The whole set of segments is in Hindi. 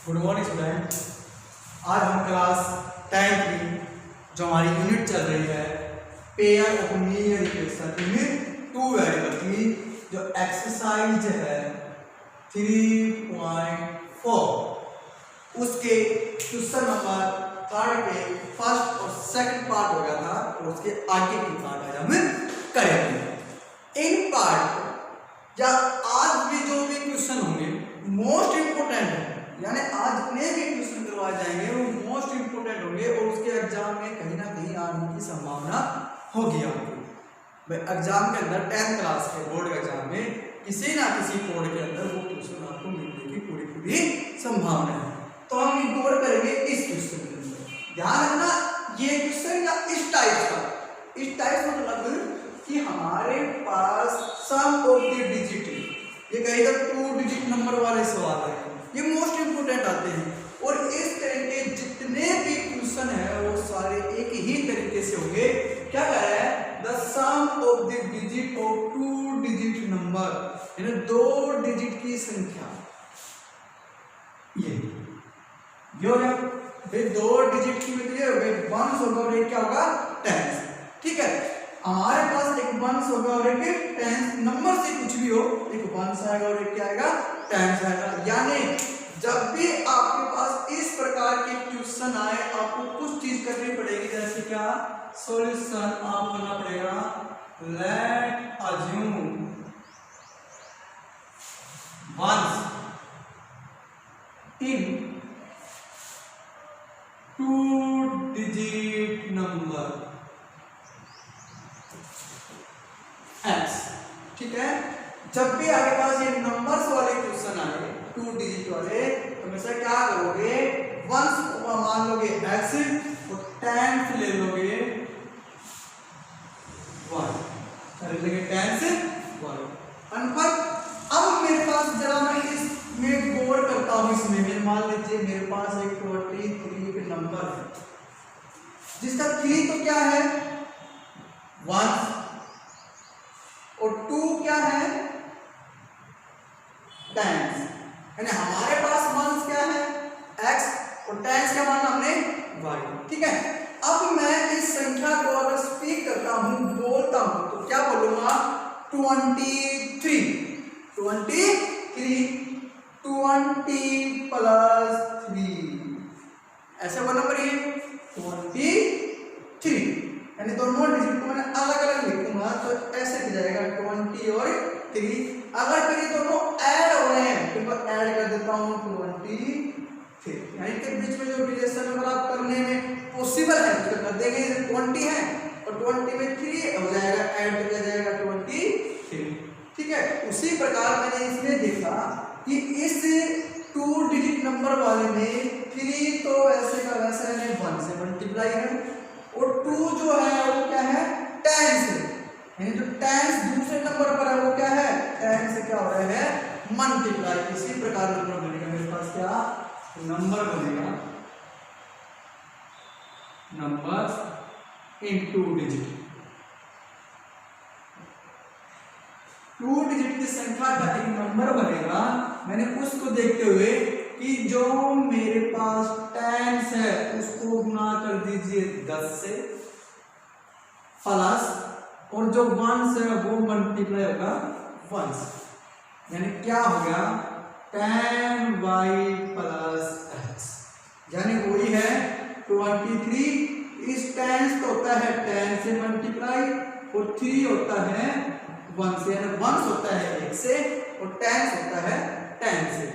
Good morning student. आज हम क्लास 10th की जो हमारी यूनिट चल रही है pair of linear equation unit 2 variable की जो एक्सरसाइज है 3.4 उसके क्वेश्चन नंबर 3 के फर्स्ट और सेकंड पार्ट हो गया था और उसके आगे की पार्ट आज हम करेंगे। इन पार्ट या आज भी जो भी क्वेश्चन होंगे मोस्ट इंपोर्टेंट है, यानी आज जितने भी क्वेश्चन करवाए जाएंगे वो मोस्ट इंपोर्टेंट होंगे और उसके एग्जाम में कहीं ना कहीं आने की संभावना होगी आपको। भाई एग्जाम के अंदर 10th क्लास के बोर्ड के एग्जाम में किसी ना किसी कोड के अंदर वो क्वेश्चन आपको मिलने की पूरी संभावना है। तो हम इग्नोर करेंगे इस क्वेश्चन के अंदर। ध्यान रखना ये क्वेश्चन या इस टाइप मतलब कि हमारे पास सम ऑफ द डिजिट, ये कहीं तक 2 डिजिट नंबर वाले सवाल है, ये मोस्ट इंपोर्टेंट आते हैं और इस तरह के जितने भी क्वेश्चन है वो सारे एक ही तरीके से होंगे। क्या कह रहा है? The sum of the digit of 2 digit number, यानी 2 डिजिट की संख्या। ये हो गया भाई 2 डिजिट की मतलब हो गई 1 होगा और एक क्या होगा 10। ठीक है, हमारे पास एक 1 होगा और एक 10 नंबर से कुछ भी हो, एक 1 आएगा और एक क्या आएगा 10 आएगा। यानी जब भी आपके पास इस प्रकार के क्वेश्चन आए आपको कुछ चीज करनी पड़ेगी, जैसे क्या सॉल्यूशन आप करना पड़ेगा। Let assume once in 2 digit number x। ठीक है, जब भी आपके पास ये नंबर्स वाले क्वेश्चन आए 2 डिजिट वाले तो हमेशा क्या करोगे, वंस मान लोगे x और 10 ले लोगे y, कर लेंगे 10 से y। कन्फर्म। अब मेरे पास जरा मैं इसमें गौर करता हूं, इसमें मान लीजिए मेरे पास एक 23 नंबर है जिसका 3 तो क्या है 1 और 2 क्या है 10, यानी हमारे पास वंस क्या है x और 10 का मान हमने y। ठीक है, अब मैं इस संख्या को अगर स्पीक करता हूं बोलता हूं तो क्या बोलूंगा 23 20 प्लस 3, ऐसे वो नंबर ये 23, यानी दोनों डिजिट को मैंने अलग अलग लिखूंगा तो ऐसे भी जाएगा 20 और 3। अगर फिर ये दोनों ऐड हो रहे हैं तो मैं ऐड कर देता हूं 23, यानी कि बीच में जो रिलेशन अगर आप करने में पॉसिबल है तो कर देंगे। 20 है और 20 में 3 हो जाएगा, ऐड किया जाएगा 23। ठीक है, उसी प्रकार मैंने इसमें देखा कि इस 2 डिजिट नंबर वाले में 3 तो वैसे का वैसा है 1 से मल्टीप्लाई है और 2 जो है वो क्या है 10 से, यानी जो 10 दूसरे नंबर पर है वो क्या है 10 से क्या हो रहा है मल्टीप्लाई। इसी प्रकार नंबर बनेगा मेरे पास, क्या नंबर बनेगा नंबर इन 2 डिजिट। 2 डिजिट की संख्या का एक नंबर बनेगा। मैंने उसको देखते हुए कि जो मेरे पास 10 है उसको गुना कर दीजिए 10 से प्लस और जो 1 है वो मल्टीप्लाई होगा 1 से, यानी क्या हो गया 10y प्लस x, यानी वही है 23। इस 10 तो होता है 10 से मल्टीप्लाई और 3 होता है 1 से, यानी 1 होता है 1 से और 10 होता है 10 से।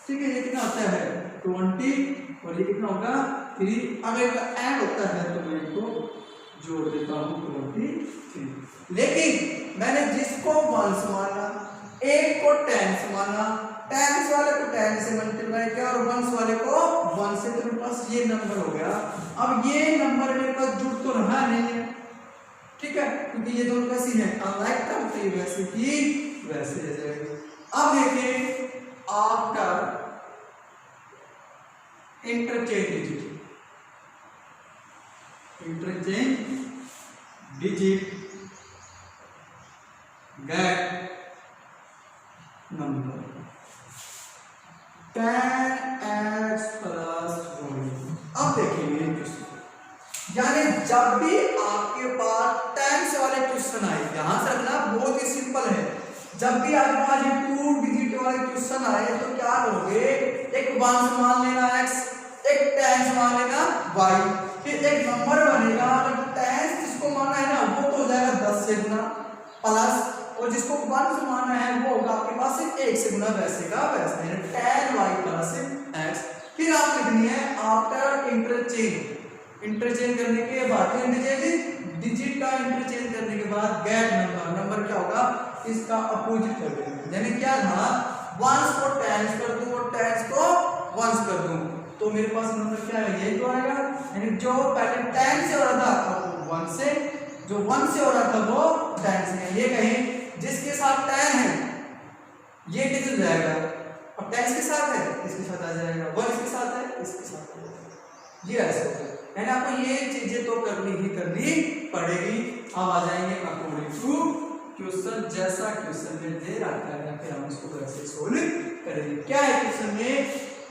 ठीक है, ये कितना होता है 20 और ये कितना होगा 3। अगर इनका ऐड होता है तो मैं इसको जोड़ देता हूं 23। लेकिन मैंने जिसको 1 माना, एक को 10 माना, 10 वाले को 10 से मल्टीप्लाई किया और 1 वाले को 1 से, तो मेरे पास ये नंबर हो गया। अब ये नंबर मेरे पास जुड़ तो रहा नहीं है, ठीक है, क्योंकि ये दोनों कैसी है अनलाइक टर्म, तो ये वैसे की वैसे रह जाएगी। अब देखिए after interchange digit get number 10 and देखेंगे क्वेश्चन, यानी जब भी आपके पास टेंस वाले क्वेश्चन आए, ध्यान से रखना बहुत ही सिंपल है, जब भी आपके पास ये 2 डिजिट वाले क्वेश्चन आए तो क्या करोगे, एक वंस मान लेना x, एक टेंस मान लेना y, फिर एक नंबर बनेगा, अगर टेंस जिसको मानना है ना वो तो हो जाएगा 10 से गुना प्लस, और जिसको वंस मानना है वो होगा आपके पास 1 से गुना वैसे का वैसा, यानी tan y प्लस x। फिर आप लिखनी है आफ्टर इंटरचेंज करने के बाद, डिजिट का इंटरचेंज करने के बाद गेट नंबर क्या होगा, इसका अपोजिट कर देंगे, यानी क्या था, वंस को टेंस कर दूं और टेंस को वंस कर दूं तो मेरे पास नंबर क्या है, यही तो आएगा, यानी जो पहले टेंस से हो रहा था वो वन से, जो वन से हो रहा था वो टेंस से। ये कहें जिसके साथ टेन है ये किधर जाएगा, अब टेंस के साथ है इसके साथ आ जाएगा, वन इसके साथ है इसके साथ आ जाएगा, ये ऐसे होता है, यानी आपको ये चीजें तो करनी पड़ेगी। अब आ जाएंगे अकॉर्डिंग टू क्वेश्चन, जैसा क्वेश्चन में दे रखा है फिर हम इसको कैसे सोल्व करेंगे। क्या है क्वेश्चन में,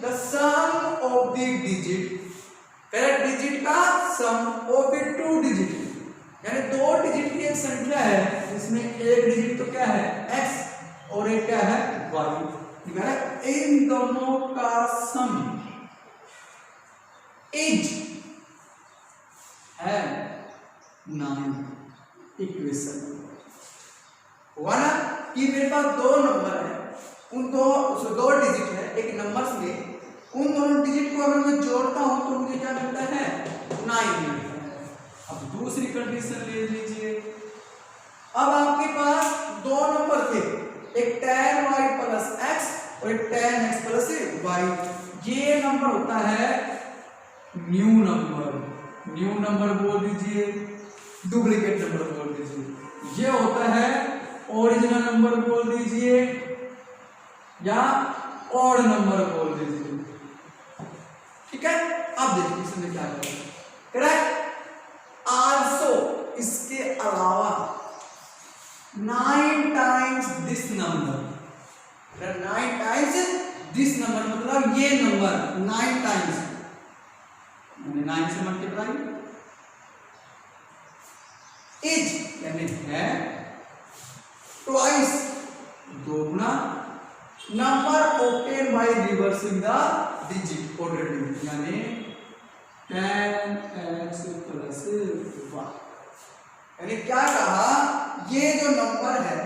the sum of the digit, correct digit का सम ऑफ द 2 डिजिट, यानी 2 डिजिट की एक संख्या है जिसमें एक डिजिट तो क्या है x और एक क्या है y, इन दोनों का सम इज है 9। इक्वेशन हुआ ना कि मेरे पास 2 नंबर है, उन दो डिजिट है एक नंबर में, उन दोनों डिजिट को अगर मैं जोड़ता हूं तो मुझे क्या मिलता है, 9 मिलता है। अब दूसरी कंडीशन ले लीजिए, अब आपके पास 2 नंबर थे, एक tan y प्लस x और एक tan x प्लस y, ये नंबर होता है न्यू नंबर बोल दीजिए, डुप्लीकेट नंबर बोल दीजिए, ये होता है ओरिजिनल नंबर बोल दीजिए या ऑड नंबर बोल दीजिए, ठीक है। अब देखिए इसमें क्या करें, करेक्ट। आल्सो इसके अलावा 9 times this number, 9 times this number मतलब ये नंबर 9 टाइम्स, 9 से मल्टीप्लाई, इज यानी है twice 2 Guna number obtain by reversing the digit orderly, यानी 10x प्लस 1, यानी क्या कहा, ये जो नंबर है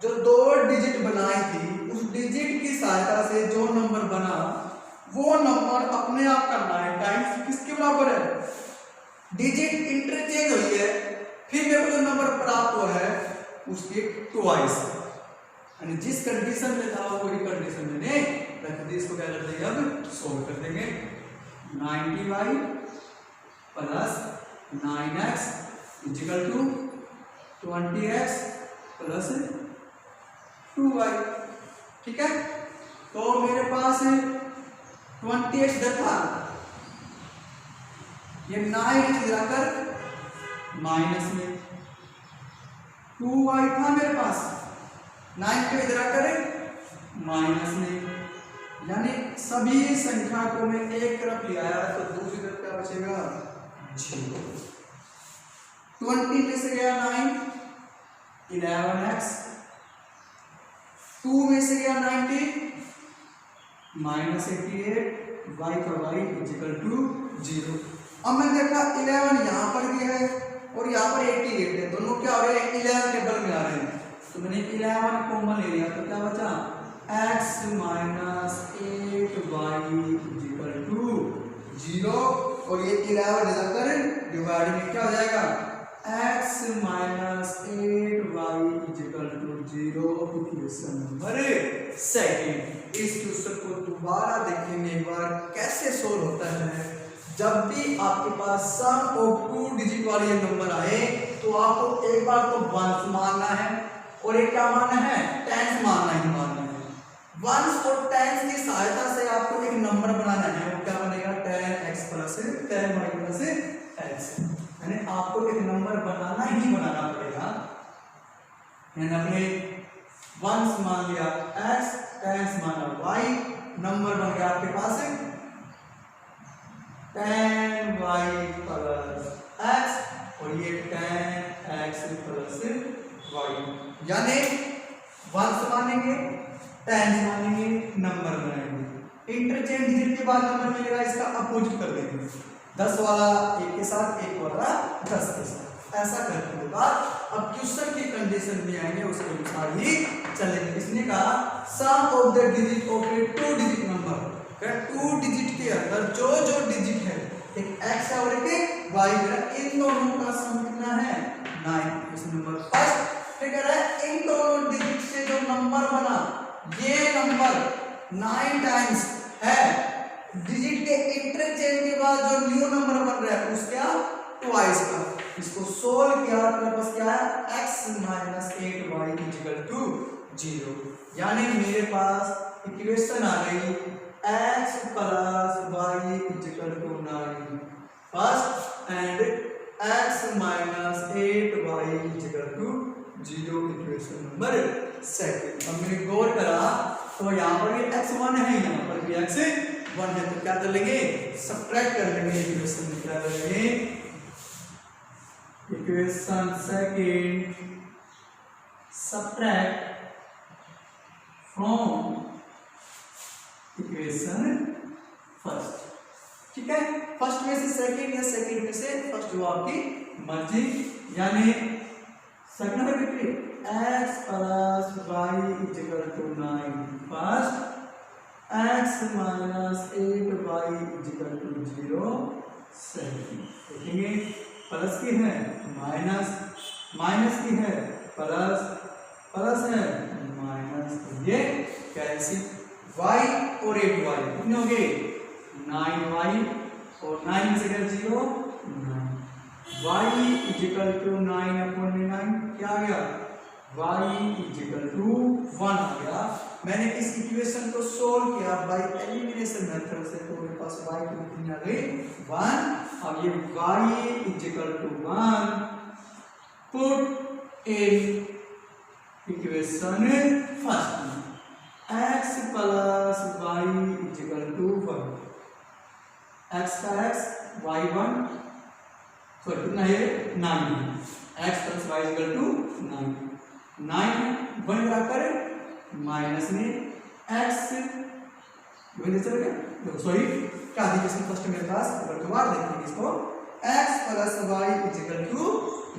जो 2 डिजिट बनाई थी उस डिजिट की सहायता से जो नंबर बना वो नंबर अपने आप करना है टाइम्स किसके बराबर है, डिजिट इंटरचेंज हुई है, फिर मेरे को जो नंबर प्राप्त हुआ है उसके ट्वाइस, यानी जिस कंडीशन में था वही कंडीशन में नहीं रख दी, इसको क्या कर देंगे अब सोल्व कर देंगे, 90y plus 9x equal to 20x plus 2y, ठीक है। तो मेरे पास 20x था, ये 9x गिराकर माइनस में, 2y था मेरे पास, 9 को इधर आकर माइनस में, यानी सभी संख्या को मैं एक तरफ ले आया तो दूसरी तरफ क्या बचेगा 0। 20 में से गया 9, 11x, 2 में से गया 90 माइनस 88, y का y इक्वल टू 0। अब मैंने देखा 11 यहाँ पर भी है और यहाँ पर 88 है, दोनों क्या हो रहे हैं 11 टेबल में आ रहे हैं, तो मैंने 11 कॉमन ले लिया तो क्या बचा x minus 8y equal to 0, और ये 11 इधर डिवाइड में क्या हो जाएगा x minus 8y equal to 0। Equation number 2। इस क्वेश्चन को दोबारा देखेंगे एक बार कैसे सोल्व होता है। जब भी आपके पास सम ऑफ 2 डिजिट वाले नंबर आए तो आपको एक बार तो वंस मानना है और एक क्या मानना है टेंस मानना है। वंस और टेंस की सहायता से आपको एक नंबर बनाना है, वो क्या बनेगा 10x plus 10y plus x, यानी आपको एक नंबर बनाना पड़ेगा। मैंने अपने वंस मान लिया x, टेंस माना y, नंबर बन गया आपके पास 10 वाई प्लस एक्स और ये tan x प्लस वाई, यानी 1 से मानेंगे, tan से मानेंगे, नंबर बनाएंगे, इंटरचेंज डिजिट के बाद नंबर मिलेगा, इसका अपोजिट कर देंगे, 10 वाला 1 के साथ, 1 वाला 10 के साथ, ऐसा करने के बाद अब क्वेश्चन की कंडीशन में आएंगे, उसके अनुसार ही चलेंगे। इसने कहा sum of the digit of a 2 digit number, 2 digit के अंदर जो जो डिजिट है, एक x है और एक y है, इन दोनों का सम कितना है 9। इस नंबर फर्स्ट फिर कह रहा है इन दोनों डिजिट से जो नंबर बना, ये नंबर 9 टाइम्स है, डिजिट के इंटरचेंज के बाद जो न्यू नंबर बन रहा है उसका ट्वाइस का, इसको सोल्व किया तो बस क्या है x minus 8y equal to 0, यानी मेरे पास इक्वेशन आ गई x plus y equal to 9 first and x minus 8y equal to 0, equation number second. अब मैंने गौर करा तो यहाँ पर भी x1 है, यहाँ पर भी x1 है, तो क्या कर लेंगे सब्ट्रैक्ट कर लेंगे, इक्वेशन में क्या कर लेंगे, equation second subtract from equation first, ठीक है, फर्स्ट में से सेकंड या सेकंड में से फर्स्ट, जो आपकी मर्जी, यानी सेकंड में कितनी x plus y equal to 9 first, x minus 8y equal to 0 second, देखेंगे प्लस की है माइनस, माइनस की है प्लस, प्लस है माइनस, ये कैंसिल, y और 8y कितने हो गए 9y और 9 में से 0 9, y इक्वल टू 9 अपॉन 9 क्या आ गया y इक्वल टू 1 आ गया। मैंने इस इक्वेशन को सोल्व किया बाय एलिमिनेशन मेथड से, तो मेरे पास y की कितनी आ गई 1। अब ये y equal to 1 put in equation first में, x plus y equal to 1, x का x y 1 सॉरी कितना है 9, x plus y equal to 9, 9 1 लगाकर माइनस में x चल गया, सॉरी क्या इक्वेशन फर्स्ट मेरे पास दोबारा देखेंगे इसको, x plus y equal to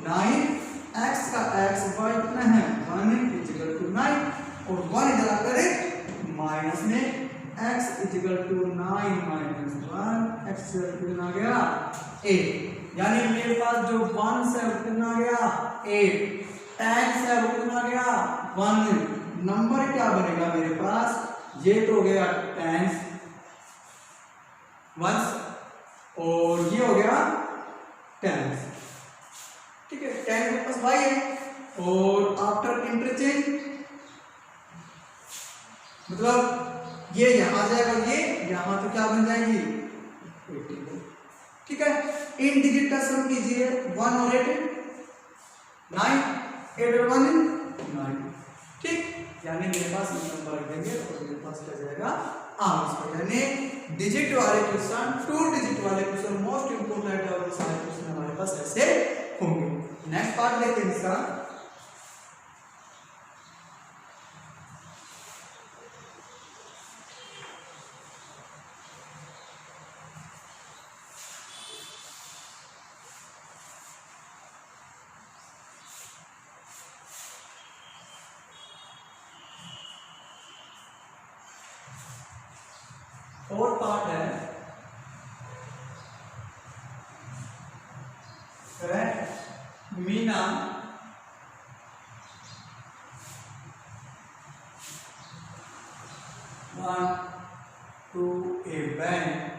9, x का x y कितना है 1 इक्वल टू 9 और 1 इधर आकर माइनस में x equal to 9 minus 1, x equal आ गया 8, यानी मेरे पास जो 1 से कितना आ गया 8, tan से कितना आ गया 1, नंबर क्या बनेगा मेरे पास, ये तो हो गया tan 1 और ये हो गया tan, ठीक है, tan के पास y है और आफ्टर इंटरचेंज मतलब ये यहां आ जाएगा, ये यहां तो क्या बन जाएगी 80, ठीक है, इन डिजिट का सम कीजिए 1 और 8 9, 8 और 1 9, ठीक, यानी मेरे पास नंबर देंगे और मेरे पास क्या जाएगा आंसर, यानी डिजिट वाले क्वेश्चन 2 डिजिट वाले क्वेश्चन मोस्ट इंपोर्टेंट है और सारे क्वेश्चन हमारे पास ऐसे होंगे। नेक्स्ट पार्ट लेते हैं इसका, और पार्ट है Meena want to a bank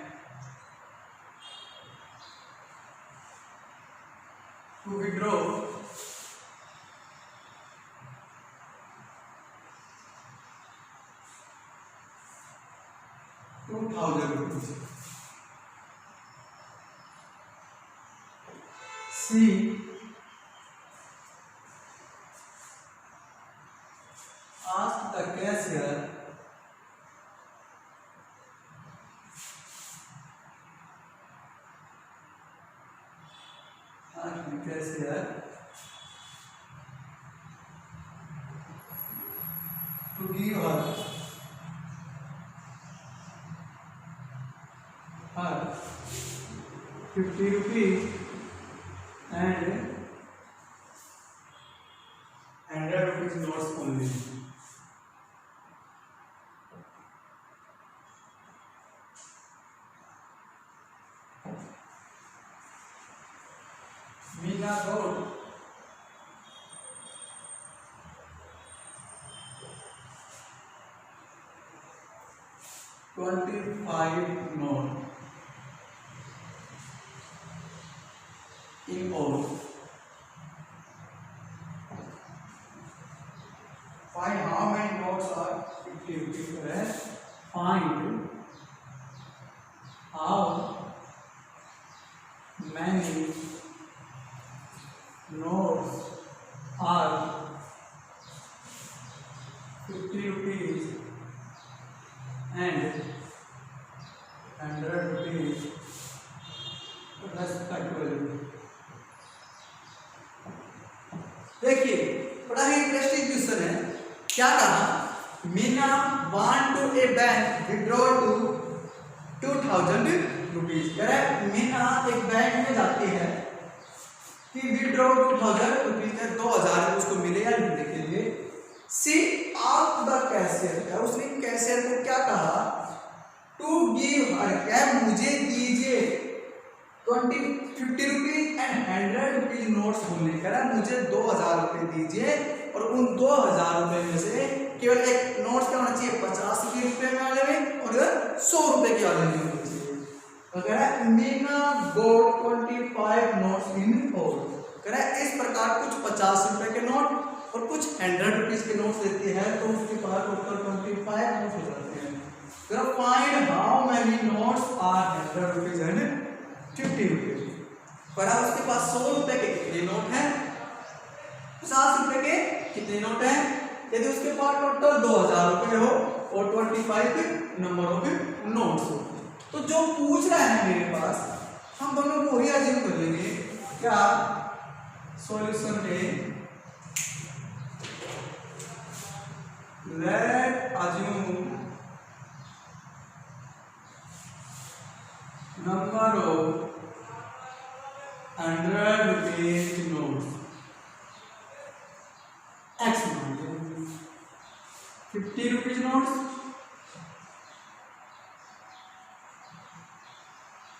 to withdraw 2000 rupees. C asked the cashier cashier to give her 50 rupees and 100 rupees notes only. Meena wrote 25 notes in all. Find how many notes are 50 rupees. Find how many notes are 50 rupees and 100 rupees respectively. देखिए बड़ा ही इंटरेस्टिंग क्वेश्चन है। क्या कहा? Meena want to a bank withdraw to 2000 rupees. कह रहा है मीना एक बैंक में जाती है कि विड्रॉ 2000 रुपीज है, 2000 उसको मिले या नहीं के लिए। सी आप द कैशियर, क्या उसने कैशियर को क्या कहा? टू गिव हर, क्या मुझे दीजिए 50 रुपीज एंड 100 रुपीज नोट्स होने। कह रहा मुझे 2000 रुपये दीजिए और उन 2000 रुपये में से केवल एक नोट्स क्या होना चाहिए? 50 रुपये में वाले में और 100 रुपये के वाले में होना चाहिए। तो कह रहा है मीना गोट 25 नोट्स इन ऑल। कह रहा है इस प्रकार कुछ 50 रुपये के नोट और कुछ 100 रुपीज के नोट्स देती है, तो उसके पास टोटल 25 नोट्स हो जाते हैं। Find how many notes are 100 rupees and 50 rupees. पढ़ा उसके पास 100 रुपए के कितने नोट हैं, 50 रुपए के कितने नोट हैं। यदि उसके पास टोटल 2000 रुपए हो और 25 नंबर ऑफ नोट्स हो, तो जो पूछ रहा है मेरे पास हम दोनों को वही अज्यूम कर लेंगे। क्या सॉल्यूशन है? Late assume number of 100 rupees notes x मान लीजिए, 50 रुपीज नोट्स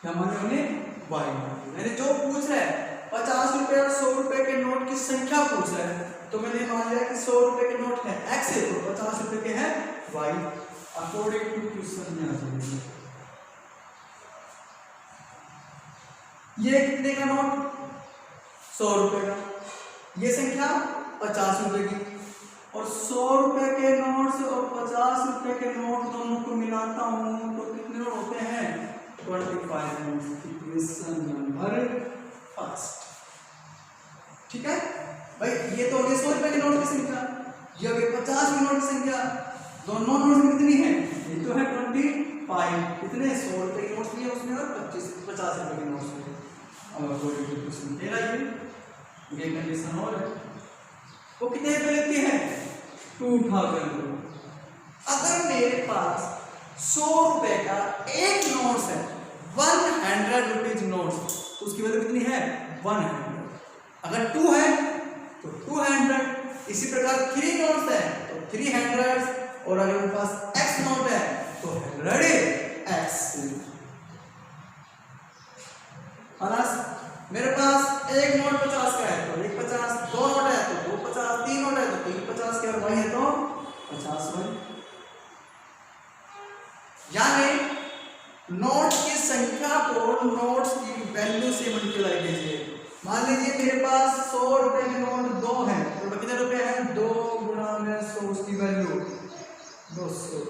क्या मान लीजिए वाई। यानी जो पूछ रहा है 50 रुपए और 100 रुपए के नोट की संख्या पूछ रहा है, तो मैंने मान लिया कि 100 रुपए के नोट है एक्स है तो 50 रुपए के हैं वाई अकॉर्डिंग टू क्वेश्चन में आ जाएंगे। ये कितने का नोट? 100 रुपए का। ये संख्या 50 रुपए की और 100 रुपए के नोट से और 50 रुपए के नोट दोनों को मिलाता हूं तो कितने नोट होते हैं? 25 नोट। Equation number first. ठीक है भाई, ये तो हो गई 100 रुपए के नोट की संख्या, ये हो गई 50 के नोट की संख्या। दोनों नोट कितनी है? ये तो है 25। कितने? 100 रुपए के नोट्स लिए उसमें और 50 रुपए के नोट्स लिए। अब क्वेश्चन दे रहा है ये कंडीशन और है वो कितने रुपए लेती है? 2000। अगर मेरे पास 100 रुपए का एक नोट्स है 100 रुपीज नोट्स, तो उसकी वैल्यू कितनी है? 100। अगर 2 है तो 200। इसी प्रकार 3 नोट्स है तो 300 और अगर मेरे पास x नोट है तो 100x। मेरे पास एक नोट 50 का है तो 1 50, 2 नोट है तो 2 50, 3 नोट है तो 3 50 के और y है तो 50 y। यानी नोट्स की संख्या को नोट्स की वैल्यू से मल्टीप्लाई कीजिए। मान लीजिए मेरे पास 100 रुपए के नोट 2 हैं तो कितने रुपए हैं? 2 गुणा में 100, उसकी वैल्यू 200।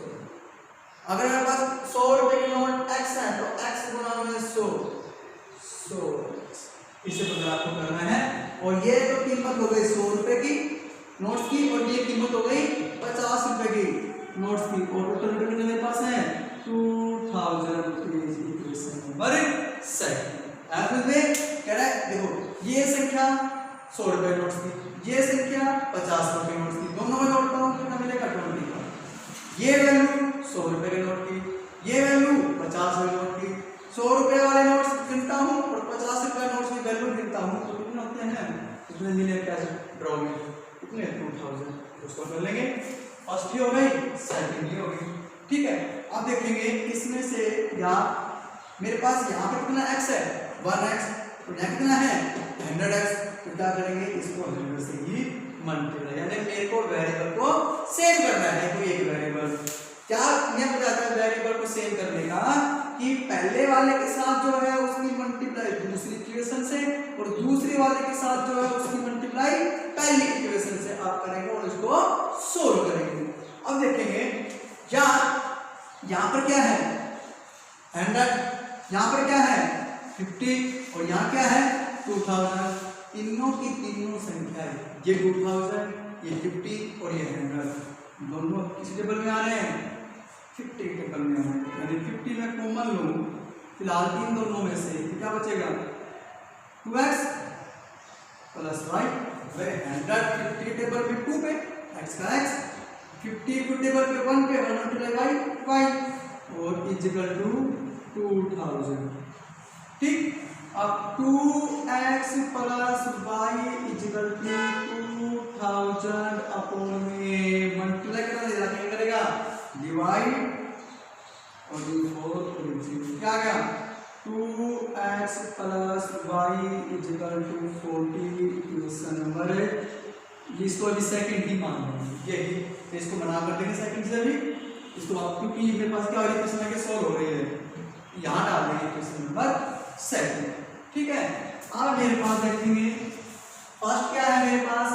अगर मेरे पास 100 रुपए के नोट x है तो x गुणा में 100 इसे बदलाव को करना है। और ये तो कीमत हो गई 100 रुपए की नोट्स की और ये कीमत हो गई 50 रुपए की नोट्स की और टोटल कितने मेरे पास है? 2000 रुपीज। इक्वेशन नंबर 7 कह रहा है देखो ये संख्या 100 रुपए नोट्स की, ये संख्या 50 रुपए नोट्स की, दोनों में जोड़ता हूँ कितना मिलेगा 20 का। ये वैल्यू 100 रुपए के नोट की, ये वैल्यू 50 रुपए नोट की। 100 रुपए वाले नोट्स गिनता हूँ और 50 रुपए नोट्स की वैल्यू गिनता हूँ तो कितने होते हैं, कितने मिले कैसे ड्रॉ में, कितने 2000 उसको कर लेंगे। फर्स्ट ही हो गई, सेकंड ही हो गई। ठीक है, अब देखेंगे इसमें से या मेरे पास यहाँ पे कितना x है 1x, तो यहाँ कितना है 100x, तो क्या करेंगे इसको 100 से ही मल्टीप्लाई, यानी मेरे को वेरिएबल को सेव करना है कोई एक वेरिएबल। क्या नियम बताता है वेरिएबल को सेव करने का कि पहले वाले के साथ जो है उसकी मल्टीप्लाई दूसरी इक्वेशन से और दूसरे वाले के साथ जो है उसकी मल्टीप्लाई पहली इक्वेशन से आप करेंगे और इसको सोल्व करेंगे। अब देखेंगे यहाँ पर क्या है 100, यहाँ पर क्या है 50 और यहाँ क्या है 2000, तीनों की तीनों संख्या है, ये 2000, ये 50 और ये 100, दोनों किस टेबल में आ रहे हैं 50 टेबल में आ रहे हैं। यानी 50 में कॉमन लूं फिलहाल तीन दोनों में से क्या बचेगा 2x प्लस y, 100 50 टेबल में 2 पे x का x, 50 टेबल पे 1 पे 1 मल्टीप्लाई y और इक्वल टू 2000। ठीक, अब 2x plus y equal to 2000 upon में मल्टीप्लाई क्या करेगा डिवाइड और 4 क्या गया 2x plus y equal to 40 equation number, इसको अभी सेकंड ही मान लेंगे, यही तो इसको बना कर देंगे सेकंड से अभी इसको आप, क्योंकि मेरे पास क्या हो रही है इक्वेशन आगे सॉल्व हो रही है, यहाँ डाल देंगे इक्वेशन नंबर सेकंड। ठीक है, अब मेरे पास देखेंगे फर्स्ट क्या है मेरे पास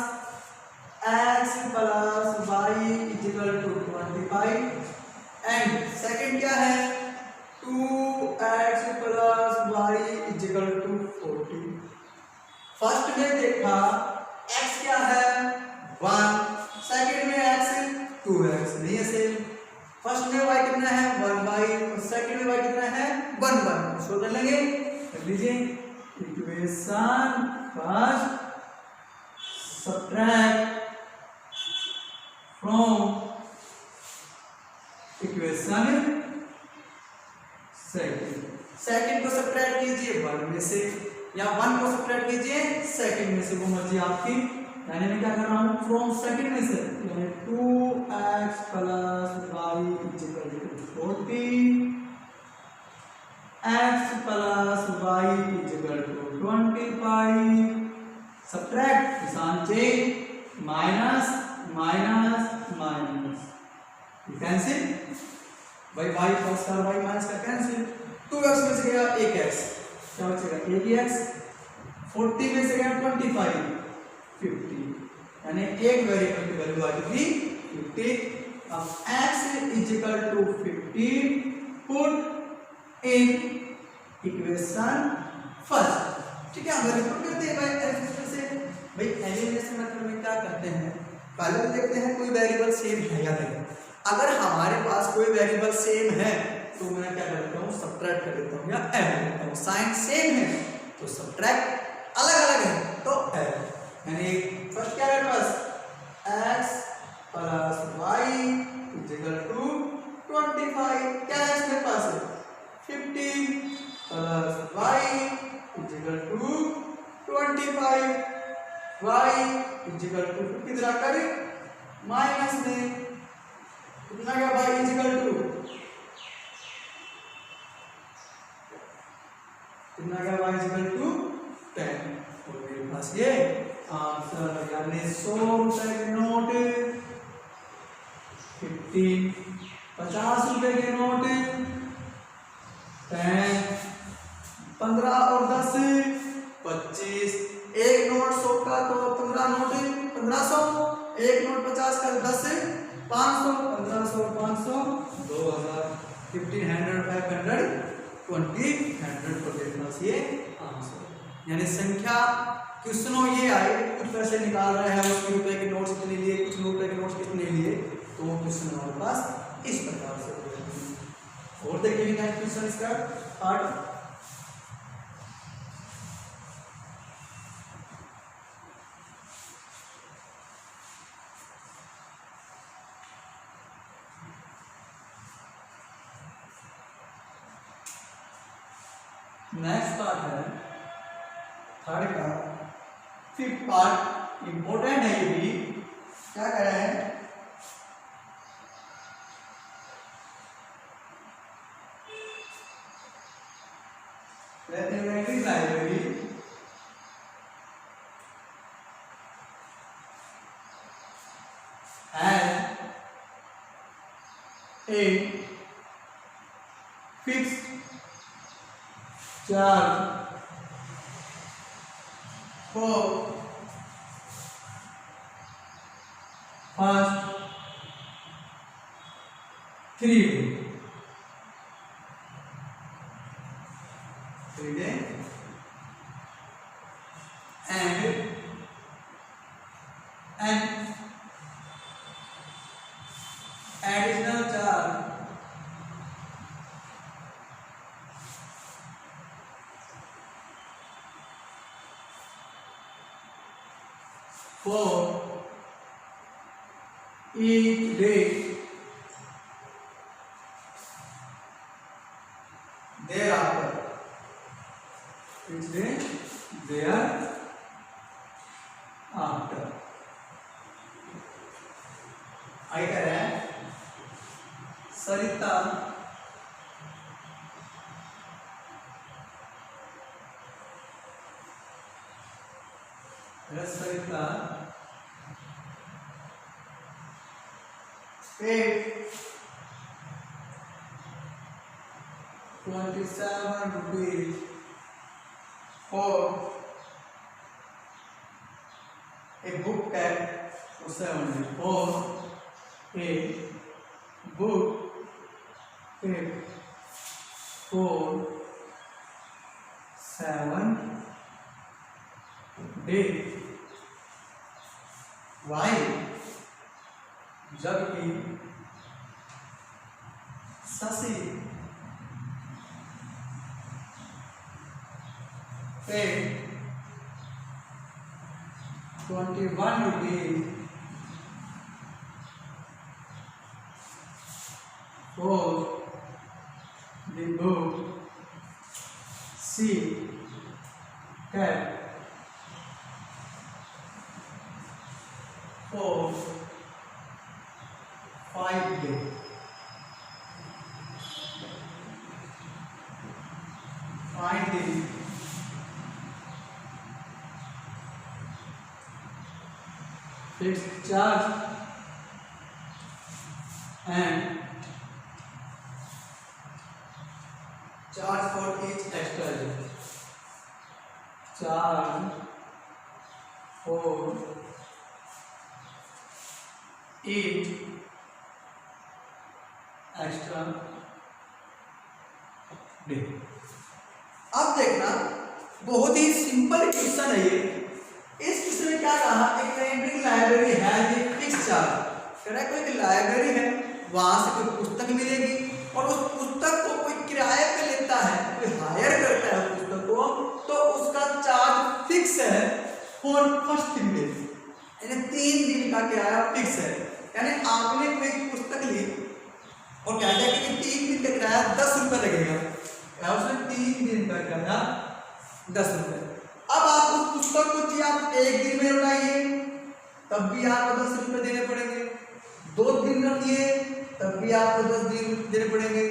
x plus y equal to 25 and second क्या है 2x plus y equal to 40। First में देखा x क्या है 1, सेकंड में x 2x नहीं है सेम, फर्स्ट में y कितना है 1y और सेकंड में y कितना है 1 इसको कर लेंगे, कर लीजिए equation first subtract from equation second को सब्ट्रैक्ट कीजिए 1 में से या 1 को सब्ट्रैक्ट कीजिए सेकंड में से, वो मर्जी आपकी। यानी मैं क्या कर रहा हूँ फ्रॉम सेकंड में से, यानी 2x plus y equal to 40, x plus y equal to 25, सब्ट्रैक्ट निशान change minus minus minus cancel, भाई y प्लस का y माइनस का कैंसिल, 2x में से गया 1x, क्या बचेगा 1x, 40 में से गया 25 50, यानी एक वेरिएबल की वैल्यू आ चुकी 50। अब x equal to 50 put in equation first. ठीक है, हम रिपोर्ट करते हैं भाई एलिमिनेशन मेथड में क्या करते हैं, पहले तो देखते हैं कोई वेरिएबल सेम है या नहीं। अगर हमारे पास कोई वेरिएबल सेम है तो मैं क्या करता हूँ सब्ट्रैक्ट कर देता हूँ या ऐड करता हूँ, साइन सेम है तो सब्ट्रैक्ट, अलग अलग है तो ऐड। यानी फर्स्ट क्या है मेरे पास x plus y equal to 25, क्या है मेरे पास 50 plus y equal to 25, y equal to 50 जरा कर माइनस में कितना क्या y इक्वल टू कितना क्या y इक्वल टू 10, और मेरे पास ये आंसर यानी 100 रुपए के नोट 50, 50 रुपए के नोट 10, 15 और 10 25, एक नोट 100 का तो 15 नोट 1500, एक नोट 50 का 10 500, 1500 500 2000, 1500 500 20 100 को देखना ये आंसर। यानी संख्या क्वेश्चनों ये आए कुछ पैसे निकाल रहे हैं, उसके रुपए के नोट्स कितने लिए, कुछ रुपए के नोट्स कितने लिए, तो वो क्वेश्चन हमारे पास इस प्रकार से हो जाएंगे। और देखिए नेक्स्ट क्वेश्चन इसका पार्ट नेक्स्ट पार्ट है थर्ड का फिफ्थ पार्ट, इंपॉर्टेंट है ये भी। क्या कह रहे हैं, library has a fixed charge for first 3 days. 3 days and additional charge for each day thereafter. Each day thereafter. आगे कह रहे हैं सरिता paid 27 rupees for a book tag for 7 for a book tag for 7 days. Why? जबकि Shashi paid 21 rupees for the book she kept for 5 days. Find the fixed charge and charge for each extra day. Charge for each extra day. अब देखना बहुत ही सिंपल क्वेश्चन है ये। इस क्वेश्चन में क्या कहा, एक लाइब्रेरी है ये फिक्स चार्ज कह रहा है, कोई लाइब्रेरी है वहां से कोई पुस्तक मिलेगी और उस पुस्तक को कोई किराए पे लेता है, कोई हायर करता है पुस्तक को, तो उसका चार्ज फिक्स है फॉर फर्स्ट 3 डेज, यानी 3 दिन का किराया फिक्स है। यानी आपने कोई पुस्तक ली और कहते हैं कि 3 दिन का किराया 10 रुपये लगेगा, उसमें 3 दिन का किराया 10 रुपये। अब आप उस पुस्तक को चाहिए आप 1 दिन में उड़ाइए तब भी आपको 10 रुपये देने पड़ेंगे, 2 दिन रखिए तब भी आपको 10 दिन देने पड़ेंगे,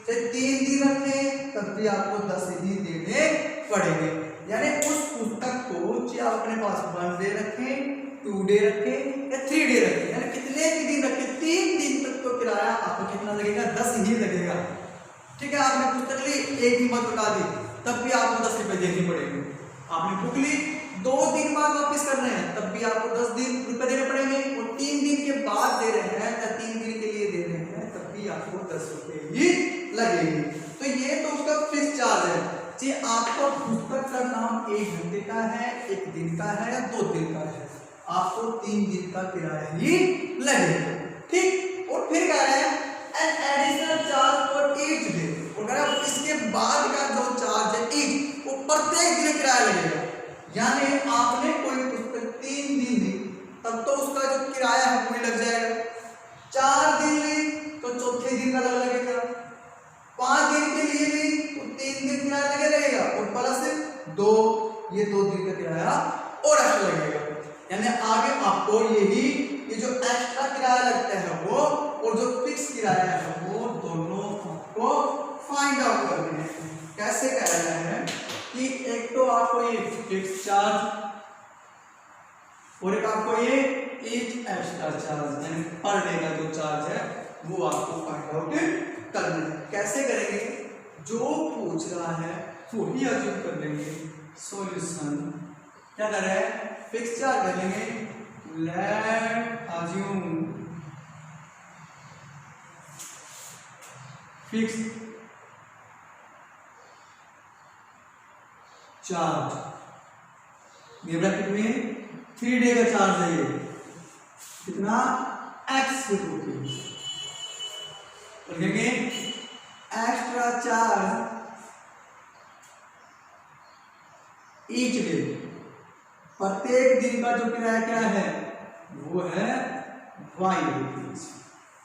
चाहे 3 दिन रखें तब भी आपको 10 ही देने पड़ेंगे। यानी उस पुस्तक को चाहे आप अपने पास 1 डे रखें, 2 डे रखें या 3 डे रखें, यानी कितने भी दिन रखें, 3 दिन तक तो किराया आपको कितना लगेगा, 10 ही लगेगा। ठीक है, आपने पुस्तक ली 1 दिन बाद लौटा दी तब भी आपको 10 रुपये देने पड़ेंगे। आपने बुक ली 2 दिन बाद वापस करने हैं तब भी आपको 10 रुपये देने पड़ेंगे, और 3 दिन के बाद दे रहे हैं या 3 दिन के लिए दे रहे हैं तब भी आपको 10 रुपये ही लगेंगे। तो ये तो उसका फिक्स चार्ज है। जी आपको पुस्तक का नाम 1 घंटे का है, 1 दिन का है या 2 दिन का है, आपको 3 दिन का किराया ही लगेगा। ठीक, और फिर कह रहे हैं an additional charge for each day, और इसके बाद का जो चार्ज है ईच वो प्रत्येक दिन किराया लगेगा। यानी आपने कोई पुस्तक 3 दिन ली तब तो उसका जो किराया है वो लग जाएगा, 4 दिन ली तो चौथे दिन का लगेगा, 5 दिन के लिए ली तो 3 दिन किराया लगेगा, और ये 2 दिन का किराया और एक्स्ट्रा लगेगा। यानी आगे आपको ये जो एक्स्ट्रा किराया लगता है वो और जो फिक्स किराया है वो दोनों आपको फाइंड आउट करने हैं। कैसे करना है कि एक तो आपको ये फिक्स चार्ज और एक आपको ये ईच एक्स्ट्रा चार्ज यानी पर डे का जो चार्ज है वो आपको फाइंड आउट करना है। कैसे करेंगे, जो पूछ रहा है वो ही अज्यूम कर लेंगे। सॉल्यूशन क्या कर रहा है, फिक्स चार्ज कर लेंगे, लेट अज्यूम फिक्स चार्ज, ये ब्रैकेट में 3 डे का चार्ज है, ये कितना x रुपीज, लिखेंगे एक्स्ट्रा चार्ज ईच डे, प्रत्येक दिन का जो किराया क्या है वो है y रुपीज।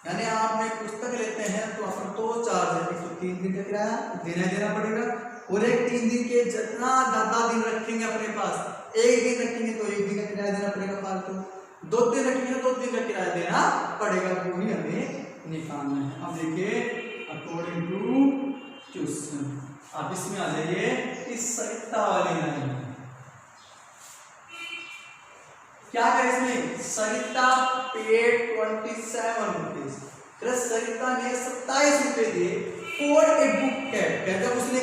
यानी आप एक पुस्तक लेते हैं तो आपको 2 चार्ज है, तो 3 दिन का किराया देना पड़ेगा और एक 3 दिन के जितना ज्यादा दिन रखेंगे अपने पास, 1 दिन रखेंगे तो 1 दिन का किराया देना पड़ेगा फालतू, 2 दिन रखेंगे तो 2 दिन का किराया देना पड़ेगा, वो ही हमें निकालना है। अब देखिए अकॉर्डिंग टू क्वेश्चन आप इसमें आ जाइए इस सरिता वाली लाइन में। क्या है इसमें, सरिता पेड 27 रुपीज, सरिता ने 27 रुपए दिए फॉर ए बुक कैट, कहता उसने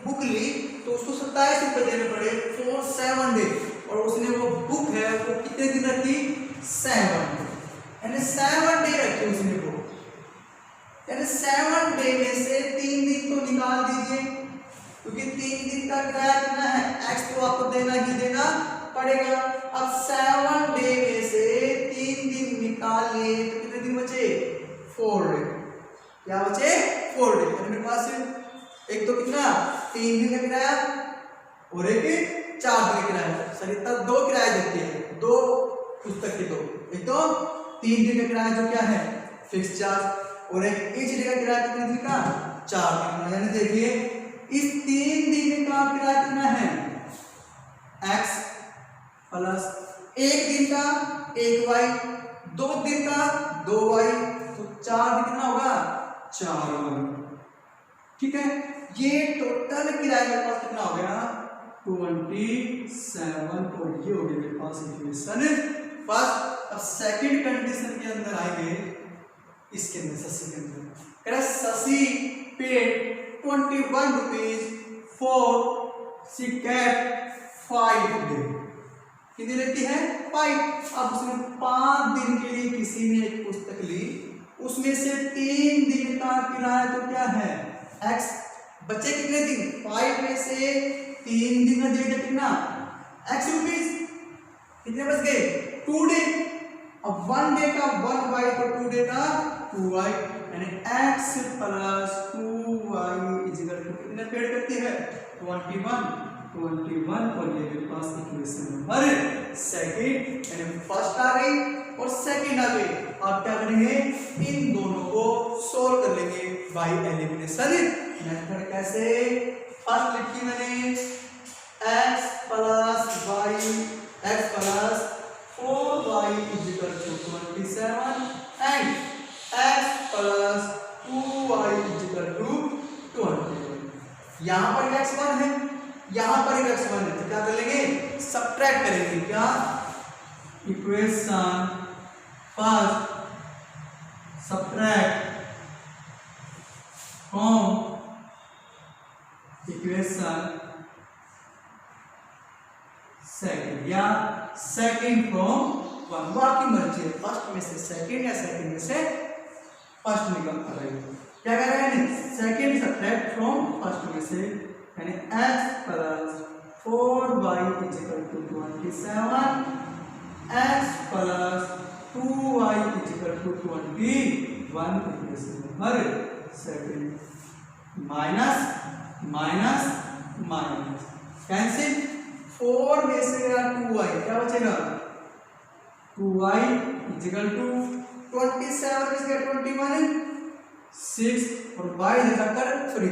बुक ली तो उसको 27 रुपए देने पड़े फॉर 7 डे, और उसने वो बुक है वो कितने दिन रखी, 7 डे, यानी 7 डे रखी उसने वो, यानी 7 डे में से 3 दिन तो निकाल दीजिए, क्योंकि 3 दिन का किराया कितना है, एक्स तो आपको देना ही देना पड़ेगा। अब 7 डे में से 3 दिन निकाल लिए तो कितने दिन बचे, 4 डे, क्या बचे 4 डे, मेरे पास एक तो कितना 3 दिन का किराया और एक 4 दिन का किराया, सरिता 2 किराया देती है, 2 पुस्तक के 2, एक तो 3 दिन का किराया जो क्या है फिक्स चार्ज और एक ईच डे का किराया कितने दिन का, 4 दिन का। यानी देखिए इस 3 दिन का किराया कितना है, x प्लस 1 दिन का 1y, 2 दिन का 2y, तो 4 दिन कितना होगा 4y, ठीक है। ये टोटल किराया मेरे पास कितना हो गया 27, और ये हो गया मेरे पास इक्वेशन फर्स्ट। अब सेकंड कंडीशन के अंदर आएंगे, इसके अंदर शशि के अंदर, शशि पेड 21 रुपीज फॉर सी कैट 5 डे, कितनी लेती है 5। अब उसने 5 दिन के लिए किसी ने एक पुस्तक ली, उसमें से 3 दिन का किराया तो क्या है x, बच्चे कितने दिन, 5 में से 3 दिन का दिया कितना x रुपीज, कितने बच गए 2 डे। अब 1 डे का 1y तो 2 डे का 2y, यानी x प्लस 2y इक्वल टू कितने पेड करती है 21, और ये मेरे पास इक्वेशन नंबर सेकंड, यानी फर्स्ट आ गई और सेकंड आ गई। आप क्या करेंगे, इन दोनों को सोल्व कर लेंगे बाय एलिमिनेशन मेथड। कैसे, फर्स्ट लिखी मैंने x plus 4y equal to 27 and x plus 2y equal to 21। यहाँ पर x1 है, यहाँ पर x1 है, तो क्या कर लेंगे सब्ट्रैक्ट करेंगे, क्या equation first subtract from equation second, या सेकंड फ्रॉम वन, वो आपकी मर्जी है, फर्स्ट में से सेकंड या सेकंड में से फर्स्ट निकालना रहेगा। क्या कर रहे हैं, सेकंड सब्ट्रैक्ट फ्रॉम फर्स्ट में से, यानी x plus 4y equal to 27, x plus 2y equal to 21, equation number second, minus minus minus cancel, 4 में से गया 2y, क्या बचेगा 2y इक्वल टू 27 में से गया 21 6, और y इधर आकर सॉरी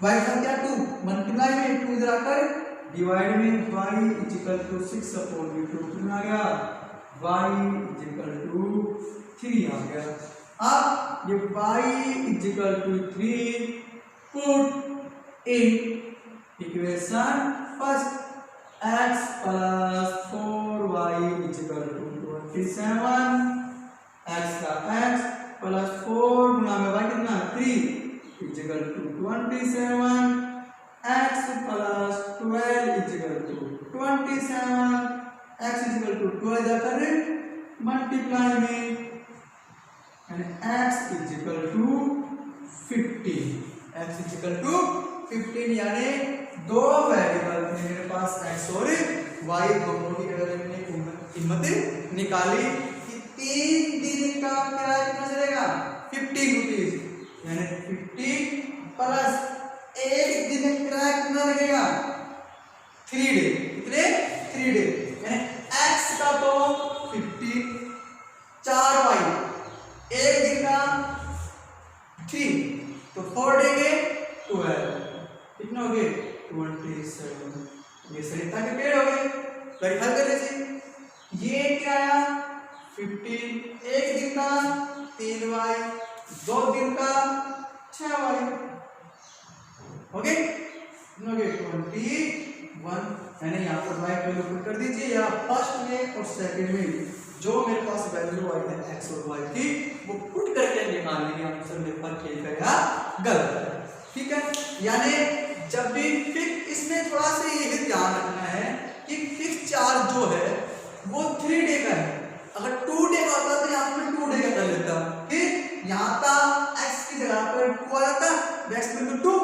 y का क्या 2 मल्टीप्लाई में 2 इधर आकर डिवाइड में y equal to 6 upon v2 कितना आ गया, y इक्वल टू 3 आ गया। अब ये y equal to 3 put in equation first, x plus 4y equal to 27, x का x प्लस 4 गुना में y कितना 3 equal to 27, x plus 12 equal to 27, x equal to 12 जाकर मल्टीप्लाई में and x equal to 15, x equal to 15 यानी दो वेरिएबल थे मेरे पास x और y, दोनों की अगर मैंने कीमत निकाली कि 3 दिन का किराया कितना चलेगा 50 रुपीज, यानी 50 प्लस एक दिन का किराया कितना लगेगा 3 डे, कितने 3 डे, यानी x का तो 50, 4y एक दिन का 3 तो 4 डे के 12 कितना हो गए 27, ये सरिता के पेड़ हो गए। वेरीफाई कर लीजिए, ये क्या आया 15 एक दिन का 3y, 2 दिन का 6y, ओके 21, यानी यहाँ पर y वैल्यू पुट कर दीजिए, या फर्स्ट में और सेकंड में जो मेरे पास वैल्यू आई है x और y की वो पुट करके निकाल लेंगे आंसर मेरे पास ठीक है या गलत है, ठीक है। यानी जब भी फिक्स, इसमें थोड़ा सा ये ध्यान रखना है कि फिक्स चार्ज जो है वो 3 डे का है, अगर 2 डे का होता तो यहाँ पर 2 डे का कर लेता, फिर यहाँ का x की जगह पर 2 आ जाता, x में तो 2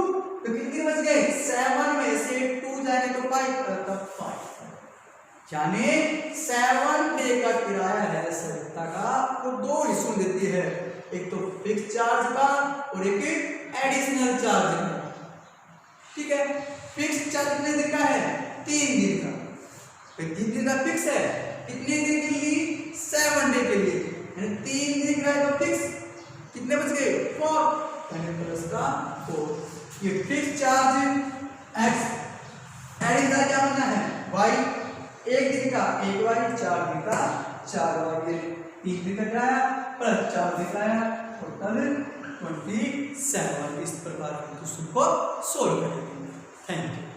तो कितने बच गए 7 में से 2 जाएंगे तो 5, यानी 7 डे का किराया है सरिता का, वो 2 हिस्सों देती है, एक तो फिक्स चार्ज का और एक एडिशनल चार्ज का, ठीक है। फिक्स चार्ज कितने दिन का है 3 दिन का, फिर 3 दिन का फिक्स है, कितने दिन के लिए 7 डे के लिए, यानी 3 दिन का तो फिक्स, कितने बच गए 4, यानी प्लस का 4, ये फिक्स चार्ज x, एडिशनल क्या बनना है y, एक दिन का 1y, 4 दिन का 4y, 3 दिन का किराया प्लस 4 दिन का टोटल 27। इस प्रकार हम क्वेश्चन को सोल्व करेंगे। Thank you.